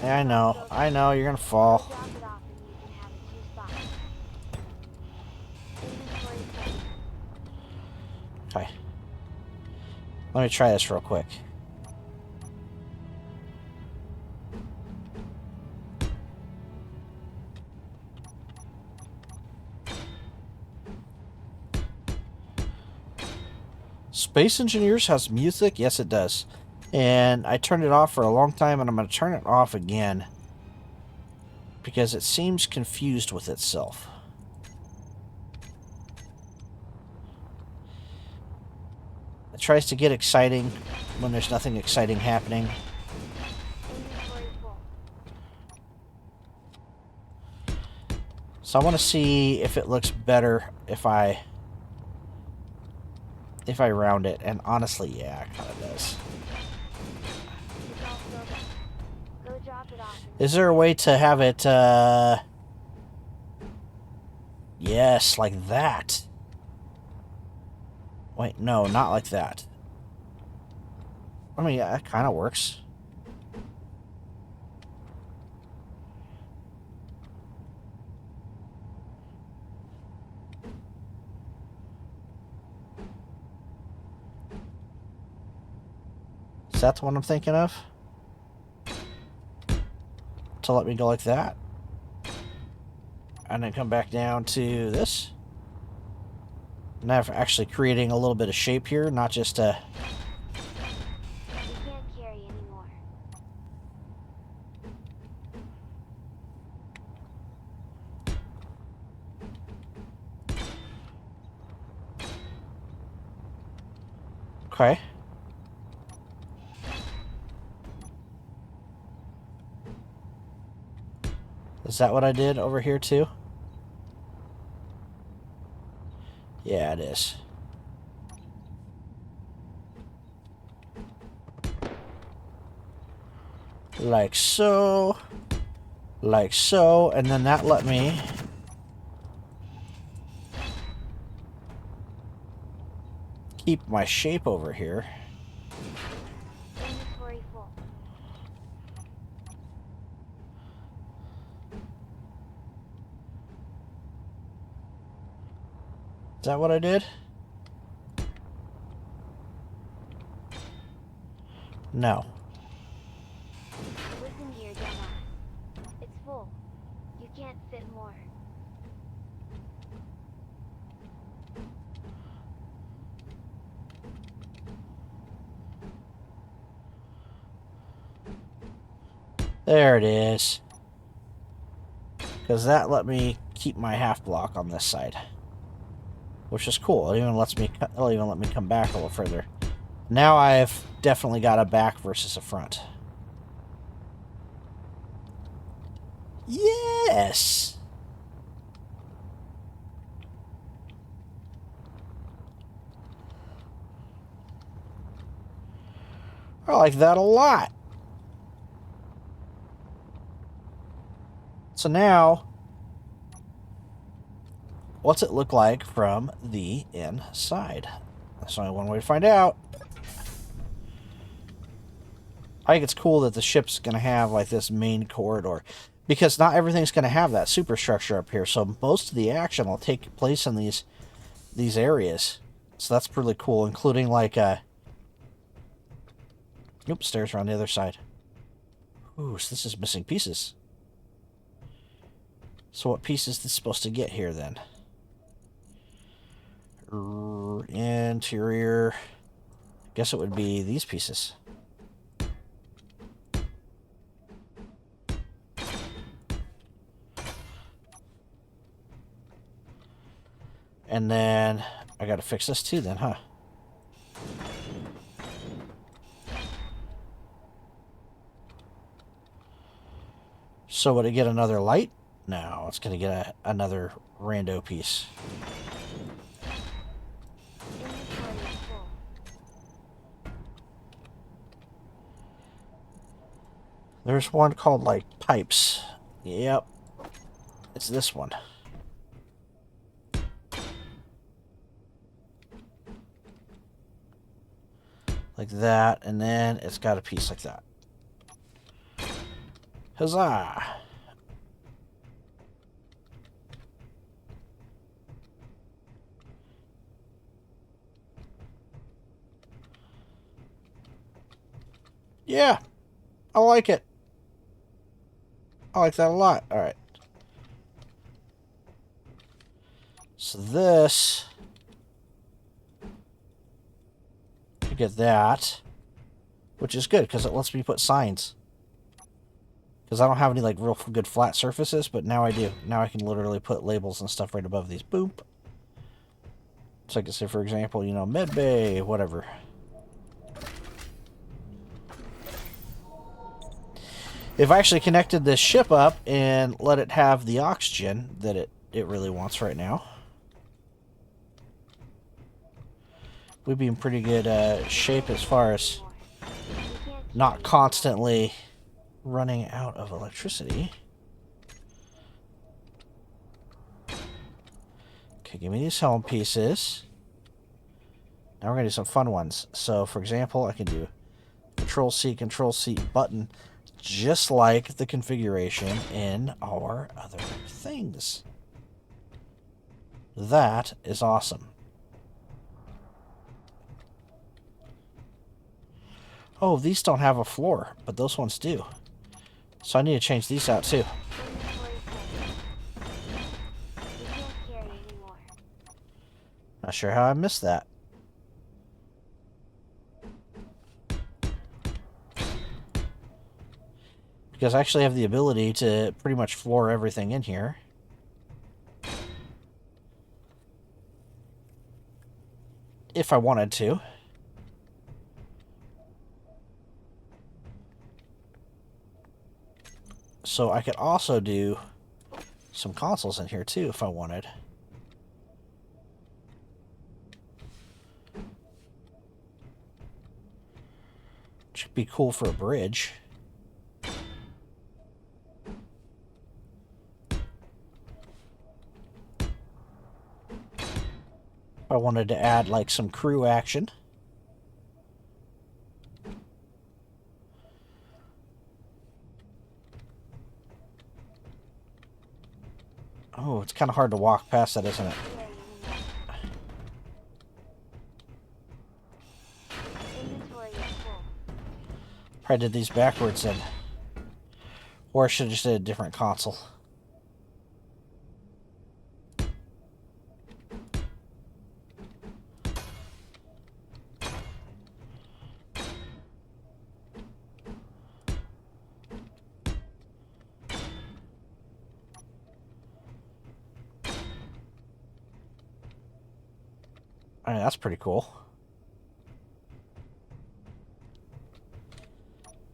Yeah, I know, you're gonna fall. Okay. Let me try this real quick. Space Engineers has music? Yes, it does. And I turned it off for a long time, and I'm going to turn it off again because it seems confused with itself. It tries to get exciting when there's nothing exciting happening. So I want to see if it looks better if I round it, and honestly, yeah, it kind of does. Is there a way to have it, yes, like that? Wait, no, not like that. I mean, yeah, that kind of works. Is that the one I'm thinking of? To let me go like that. And then come back down to this. Now I'm actually creating a little bit of shape here, not just a... You can't carry anymore. Okay. Is that what I did over here too? Yeah, it is. Like so. Like so. And then that let me... keep my shape over here. Inventory full. Is that what I did? No. Listen here, dumbass. It's full. You can't fit more. There it is. Because that let me keep my half block on this side, which is cool. It'll even let me come back a little further. Now I've definitely got a back versus a front. Yes. I like that a lot. So now, what's it look like from the inside? There's only one way to find out. I think it's cool that the ship's going to have like this main corridor. Because not everything's going to have that superstructure up here, so most of the action will take place in these areas. So that's really cool, including like oops, stairs around the other side. Ooh, so this is missing pieces. So what piece is this supposed to get here then? Interior. Guess it would be these pieces. And then I gotta fix this too then, huh? So would it get another light? No, it's gonna get another rando piece. There's one called like pipes. Yep. It's this one. Like that, and then it's got a piece like that. Huzzah! Yeah, I like it. I like that a lot. All right. So this, I get that, which is good because it lets me put signs. Because I don't have any like real good flat surfaces, but now I do. Now I can literally put labels and stuff right above these. Boop. So I can say, for example, you know, medbay, whatever. If I actually connected this ship up and let it have the oxygen that it really wants right now, we'd be in pretty good shape as far as not constantly running out of electricity. Okay, give me these helm pieces. Now we're going to do some fun ones. So, for example, I can do Control-C button, just like the configuration in our other things. That is awesome. Oh, these don't have a floor, but those ones do. So I need to change these out too. Not sure how I missed that. Because I actually have the ability to pretty much floor everything in here. If I wanted to. So I could also do some consoles in here too if I wanted. Which would be cool for a bridge. If I wanted to add like some crew action. Oh, it's kind of hard to walk past that, isn't it? Probably did these backwards then. Or I should have just did a different console. I mean, that's pretty cool.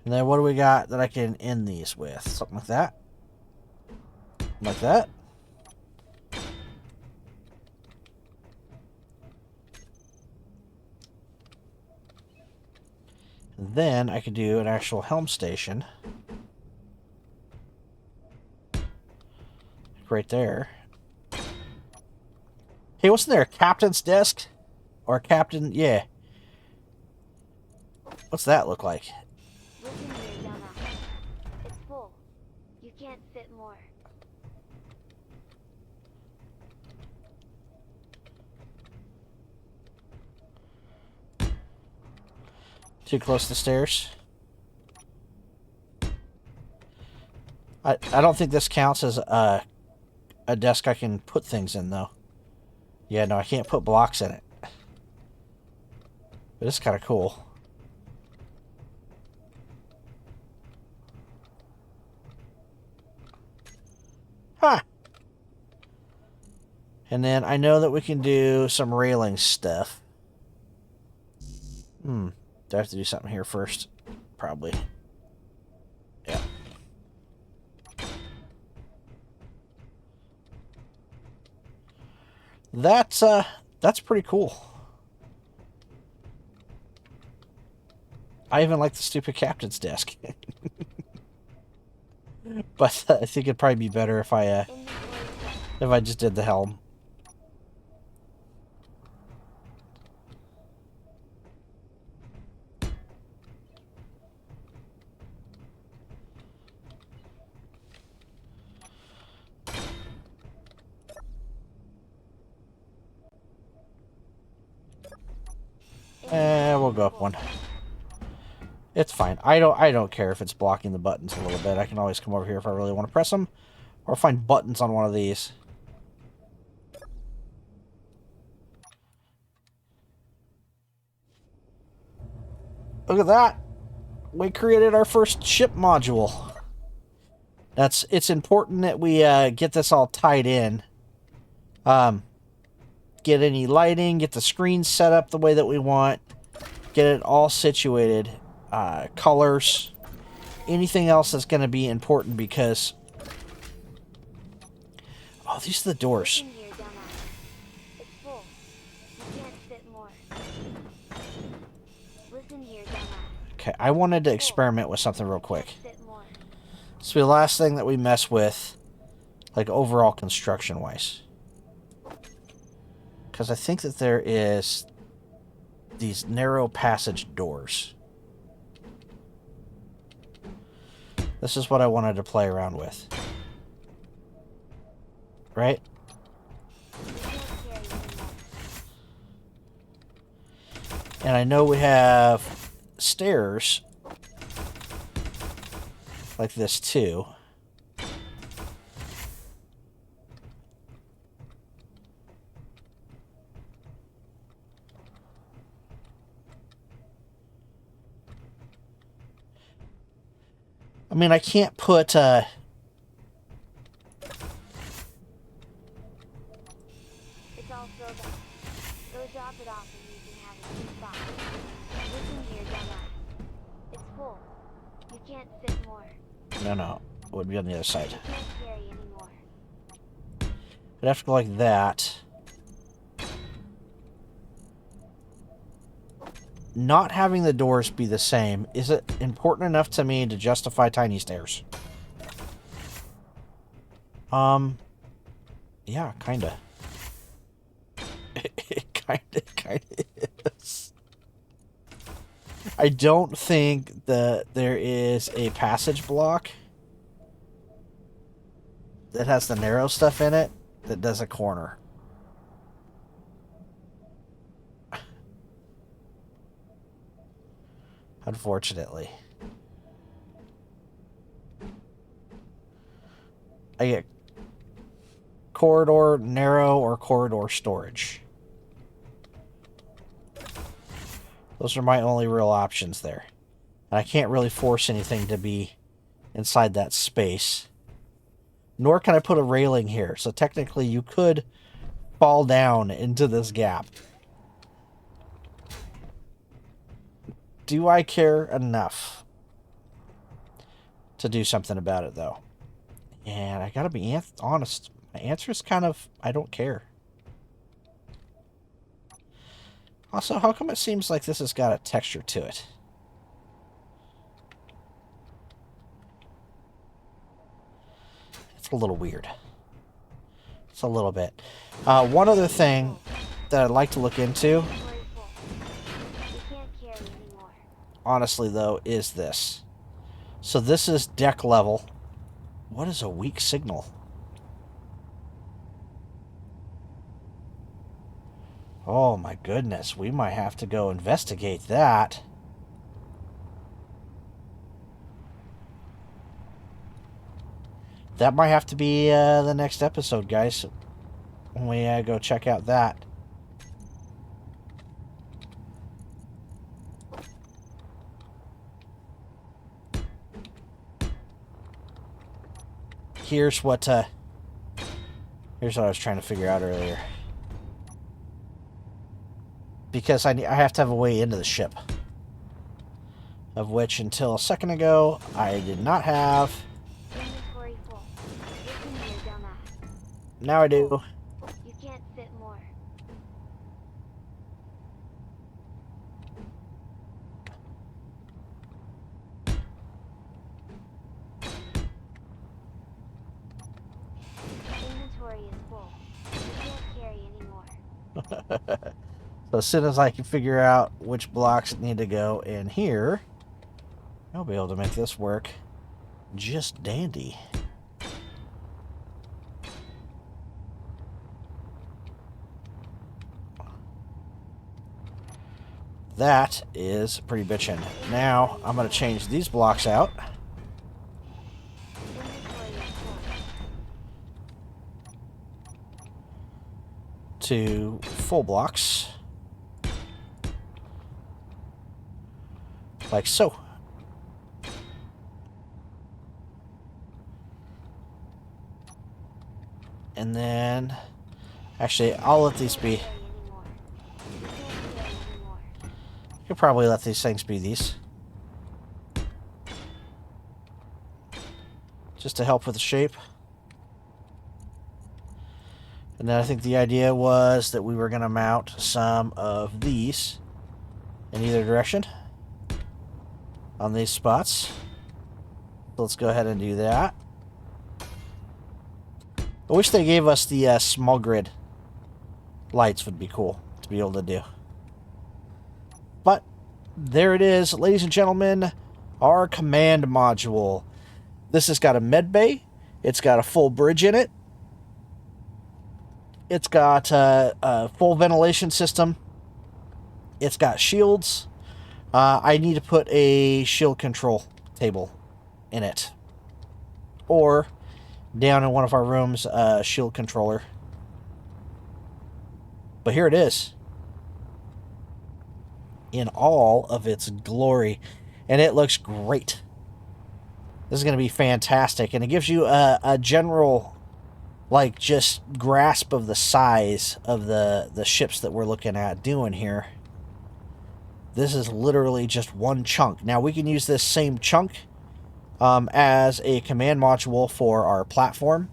And then what do we got that I can end these with? Something like that? Like that? And then I could do an actual helm station. Right there. Hey, wasn't there a captain's desk? Or a captain? Yeah. What's that look like? Listen here, dumbass. It's full. You can't fit Too close to the stairs. I don't think this counts as a desk I can put things in, though. Yeah, no, I can't put blocks in it. But it's kind of cool. Huh. And then I know that we can do some railing stuff. Do I have to do something here first? Probably. Yeah. That's pretty cool. I even like the stupid captain's desk. But I think it'd probably be better if I just did the helm. We'll go up one. It's fine. I don't care if it's blocking the buttons a little bit. I can always come over here if I really want to press them, or find buttons on one of these. Look at that. We created our first ship module. It's important that we get this all tied in. Get any lighting, get the screen set up the way that we want, get it all situated. Colors, anything else that's going to be important, because these are the doors. Listen here, dumbass. It's full. You can't fit more. Listen here, dumbass. Okay, I wanted to experiment with something real quick. Fit more. This will be the last thing that we mess with, like overall construction wise, because I think that there is these narrow passage doors. This is what I wanted to play around with. Right? And I know we have stairs like this too. I mean, I can't put, It's all filled up. Go drop it off and you can have it in spot. Listen here, dumbass. It's full. You can't fit more. No, it would be on the other side. You can't carry anymore. I'd have to go like that. Not having the doors be the same, is it important enough to me to justify tiny stairs? Yeah, kinda. It kinda is. I don't think that there is a passage block that has the narrow stuff in it that does a corner. Unfortunately. I get corridor narrow or corridor storage. Those are my only real options there. And I can't really force anything to be inside that space. Nor can I put a railing here. So technically you could fall down into this gap. Do I care enough to do something about it, though? And I gotta be honest. My answer is kind of, I don't care. Also, how come it seems like this has got a texture to it? It's a little weird. It's a little bit. One other thing that I'd like to look into, honestly, though, is this. So this is deck level. What is a weak signal? Oh my goodness, we might have to go investigate that. that might have to be the next episode, guys. When we go check out that. Here's what I was trying to figure out earlier. Because I have to have a way into the ship. Of which, until a second ago, I did not have. Inventory full. Listen here, dumbass. Now I do. You can't fit more. Inventory is full. You can't carry anymore. So as soon as I can figure out which blocks need to go in here, I'll be able to make this work just dandy. That is pretty bitchin'. Now I'm going to change these blocks out. Inventory is full. To full blocks. Like so. And then, actually, I'll let these be. Could probably let these things be these. Just to help with the shape. And then I think the idea was that we were going to mount some of these in either direction on these spots. So let's go ahead and do that. I wish they gave us the small grid lights. Would be cool to be able to do. But there it is, ladies and gentlemen, our command module. This has got a medbay. It's got a full bridge in it. It's got a full ventilation system. It's got shields. I need to put a shield control table in it. Or down in one of our rooms, a shield controller. But here it is. In all of its glory. And it looks great. This is going to be fantastic. And it gives you a general, like, just grasp of the size of the ships that we're looking at doing here. This is literally just one chunk. Now, we can use this same chunk as a command module for our platform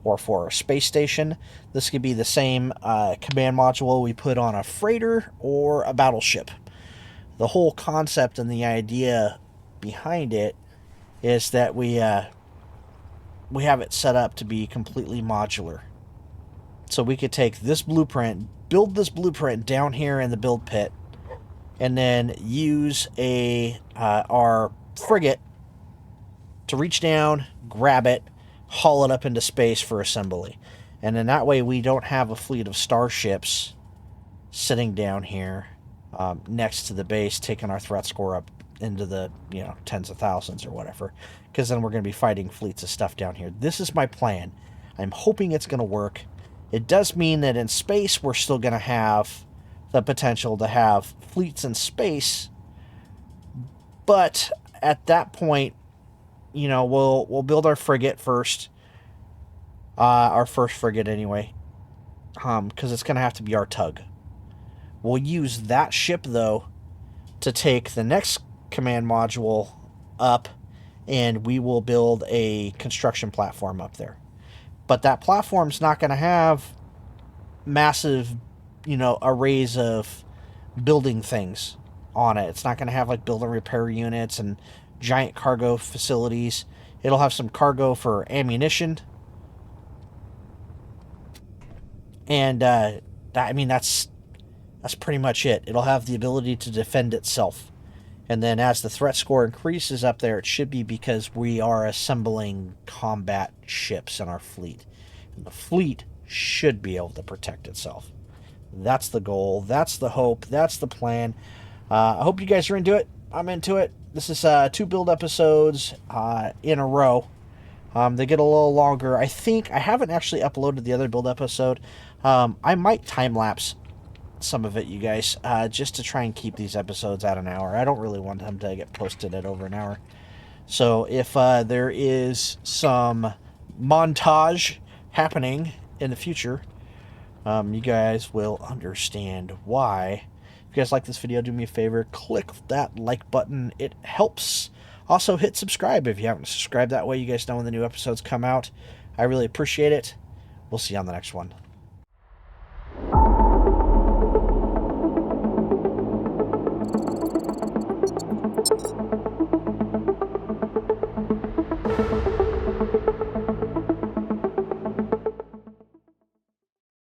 or for our space station. This could be the same command module we put on a freighter or a battleship. The whole concept and the idea behind it is that we have it set up to be completely modular. So we could take this blueprint, build this blueprint down here in the build pit, and then use our frigate to reach down, grab it, haul it up into space for assembly. And then that way we don't have a fleet of starships sitting down here next to the base, taking our threat score up into the tens of thousands or whatever, because then we're going to be fighting fleets of stuff down here. This is my plan. I'm hoping it's going to work. It does mean that in space we're still going to have the potential to have fleets in space, but at that point, we'll build our frigate first, our first frigate anyway, because it's going to have to be our tug. We'll use that ship though to take the next command module up, and we will build a construction platform up there. But that platform's not going to have massive, arrays of building things on it. It's not going to have like build and repair units and giant cargo facilities. It'll have some cargo for ammunition. And that's pretty much it. It'll have the ability to defend itself. And then as the threat score increases up there, it should be because we are assembling combat ships in our fleet. And the fleet should be able to protect itself. That's the goal. That's the hope. That's the plan. I hope you guys are into it. I'm into it. This is 2 build episodes in a row. They get a little longer. I think I haven't actually uploaded the other build episode. I might time-lapse some of it, you guys, just to try and keep these episodes at an hour. I don't really want them to get posted at over an hour. So if there is some montage happening in the future, you guys will understand why. If you guys like this video, do me a favor, click that like button. It helps. Also, hit subscribe if you haven't subscribed. That way you guys know when the new episodes come out. I really appreciate it. We'll see you on the next one.